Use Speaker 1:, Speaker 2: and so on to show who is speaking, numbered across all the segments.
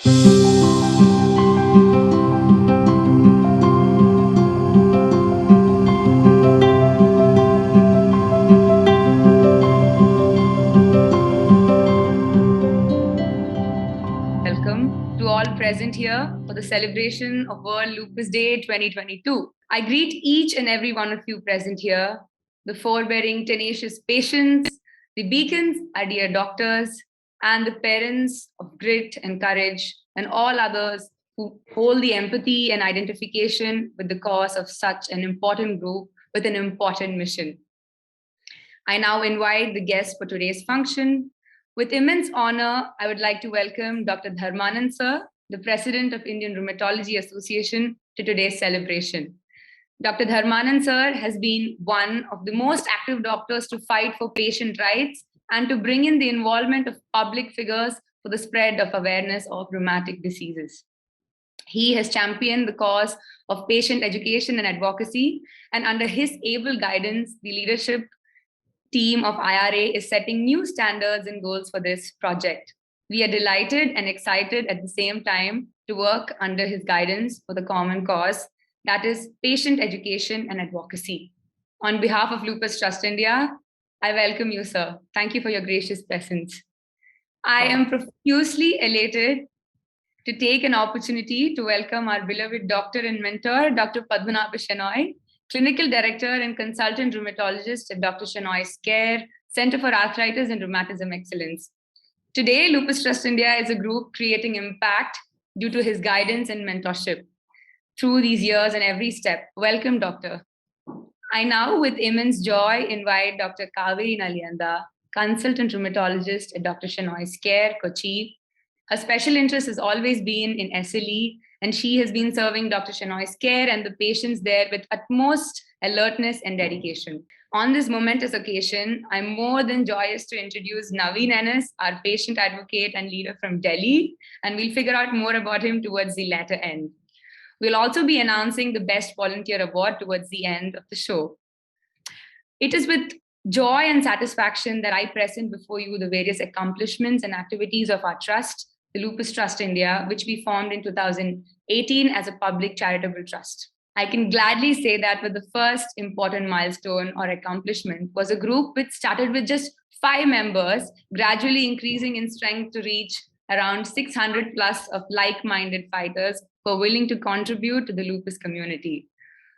Speaker 1: Welcome to all present here for the celebration of World Lupus Day 2022. I greet each and every one of you present here, the forbearing, tenacious patients, the beacons, our dear doctors, and the parents of grit and courage, and all others who hold the empathy and identification with the cause of such an important group with an important mission. I now invite the guests for today's function. With immense honor, I would like to welcome Dr. Dharmanand sir, the President of Indian Rheumatology Association, to today's celebration. Dr. Dharmanand sir has been one of the most active doctors to fight for patient rights and to bring in the involvement of public figures for the spread of awareness of rheumatic diseases. He has championed the cause of patient education and advocacy, and under his able guidance, the leadership team of IRA is setting new standards and goals for this project. We are delighted and excited at the same time to work under his guidance for the common cause, that is patient education and advocacy. On behalf of Lupus Trust India, I welcome you, sir. Thank you for your gracious presence. I am profusely elated to take an opportunity to welcome our beloved doctor and mentor, Dr. Padmanabha Shenoy, Clinical Director and Consultant Rheumatologist at Dr. Shenoy's Care, Center for Arthritis and Rheumatism Excellence. Today, Lupus Trust India is a group creating impact due to his guidance and mentorship through these years and every step. Welcome, Doctor. I now, with immense joy, invite Dr. Kaveri Nalianda, Consultant Rheumatologist at Dr. Shenoy's Care, Kochi. Her special interest has always been in SLE, and she has been serving Dr. Shenoy's Care and the patients there with utmost alertness and dedication. On this momentous occasion, I'm more than joyous to introduce Naveen Ennis, our patient advocate and leader from Delhi, and we'll figure out more about him towards the latter end. We'll also be announcing the Best Volunteer Award towards the end of the show. It is with joy and satisfaction that I present before you the various accomplishments and activities of our trust, the Lupus Trust India, which we formed in 2018 as a public charitable trust. I can gladly say that with the first important milestone or accomplishment was a group which started with just 5 members, gradually increasing in strength to reach around 600 plus of like-minded fighters who are willing to contribute to the lupus community.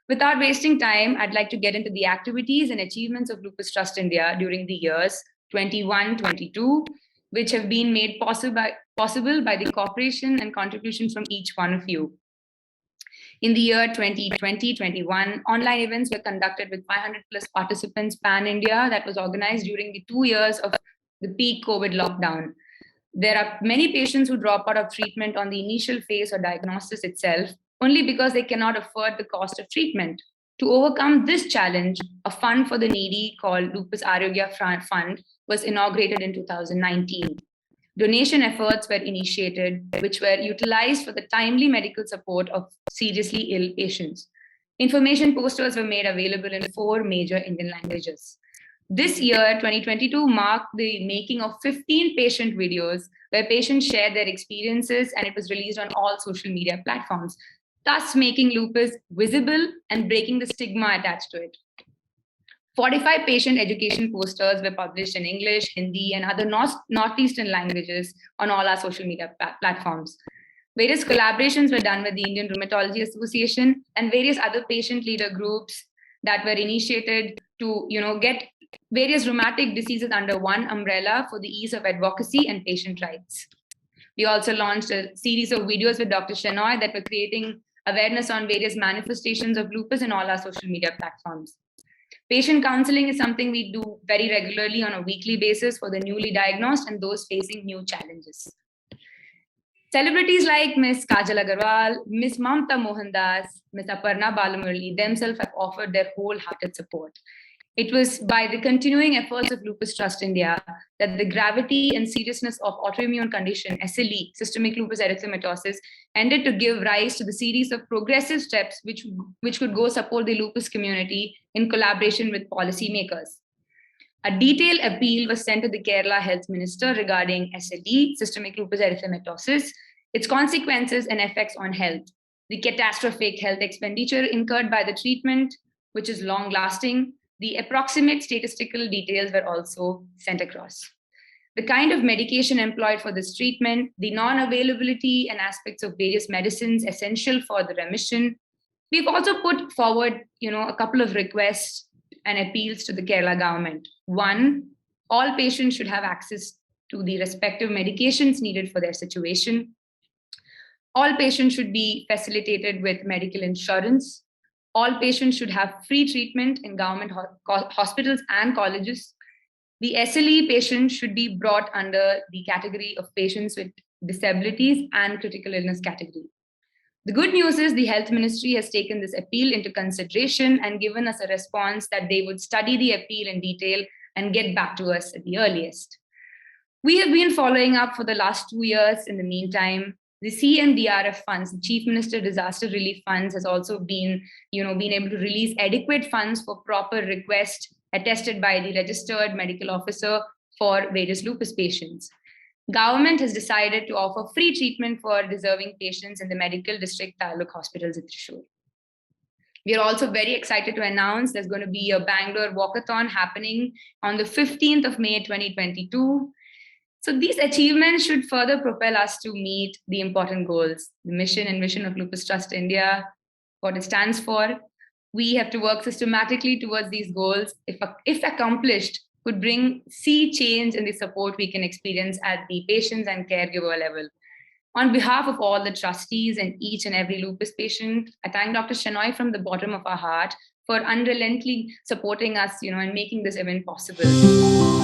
Speaker 1: Without wasting time, I'd like to get into the activities and achievements of Lupus Trust India during the years 21-22, which have been made possible by the cooperation and contribution from each one of you. In the year 2020-21, online events were conducted with 500 plus participants pan-India that was organized during the 2 years of the peak COVID lockdown. There are many patients who drop out of treatment on the initial phase or diagnosis itself, only because they cannot afford the cost of treatment. To overcome this challenge, a fund for the needy called Lupus Arogya Fund was inaugurated in 2019. Donation efforts were initiated, which were utilized for the timely medical support of seriously ill patients. Information posters were made available in 4 major Indian languages. This year, 2022, marked the making of 15 patient videos where patients shared their experiences, and it was released on all social media platforms, thus making lupus visible and breaking the stigma attached to it. 45 patient education posters were published in English, Hindi, and other Northeastern languages on all our social media platforms. Various collaborations were done with the Indian Rheumatology Association and various other patient leader groups that were initiated to get various rheumatic diseases under one umbrella for the ease of advocacy and patient rights. We also launched a series of videos with Dr. Shenoy that were creating awareness on various manifestations of lupus in all our social media platforms. Patient counseling is something we do very regularly on a weekly basis for the newly diagnosed and those facing new challenges. Celebrities like Ms. Kajal Agarwal, Ms. Mamta Mohandas, Ms. Aparna Balamurali themselves have offered their wholehearted support. It was by the continuing efforts of Lupus Trust India that the gravity and seriousness of autoimmune condition, SLE, systemic lupus erythematosus, ended to give rise to the series of progressive steps which could go support the lupus community in collaboration with policymakers. A detailed appeal was sent to the Kerala Health Minister regarding SLE, systemic lupus erythematosus, its consequences and effects on health, the catastrophic health expenditure incurred by the treatment, which is long lasting. The approximate statistical details were also sent across. The kind of medication employed for this treatment, the non availability and aspects of various medicines essential for the remission. We've also put forward, a couple of requests and appeals to the Kerala government. One, all patients should have access to the respective medications needed for their situation. All patients should be facilitated with medical insurance. All patients should have free treatment in government hospitals and colleges. The SLE patients should be brought under the category of patients with disabilities and critical illness category. The good news is the health ministry has taken this appeal into consideration and given us a response that they would study the appeal in detail and get back to us at the earliest. We have been following up for the last 2 years. In the meantime, the CMDRF funds, the Chief Minister Disaster Relief Funds, has also been able to release adequate funds for proper request attested by the registered medical officer for various lupus patients. Government has decided to offer free treatment for deserving patients in the medical district Taluk hospitals in Thrissur. We are also very excited to announce there's going to be a Bangalore walkathon happening on the 15th of May, 2022. So these achievements should further propel us to meet the important goals, the mission and vision of Lupus Trust India, what it stands for. We have to work systematically towards these goals. If accomplished, could bring sea change in the support we can experience at the patients and caregiver level. On behalf of all the trustees and each and every lupus patient, I thank Dr. Shenoy from the bottom of our heart for unrelentingly supporting us, and making this event possible.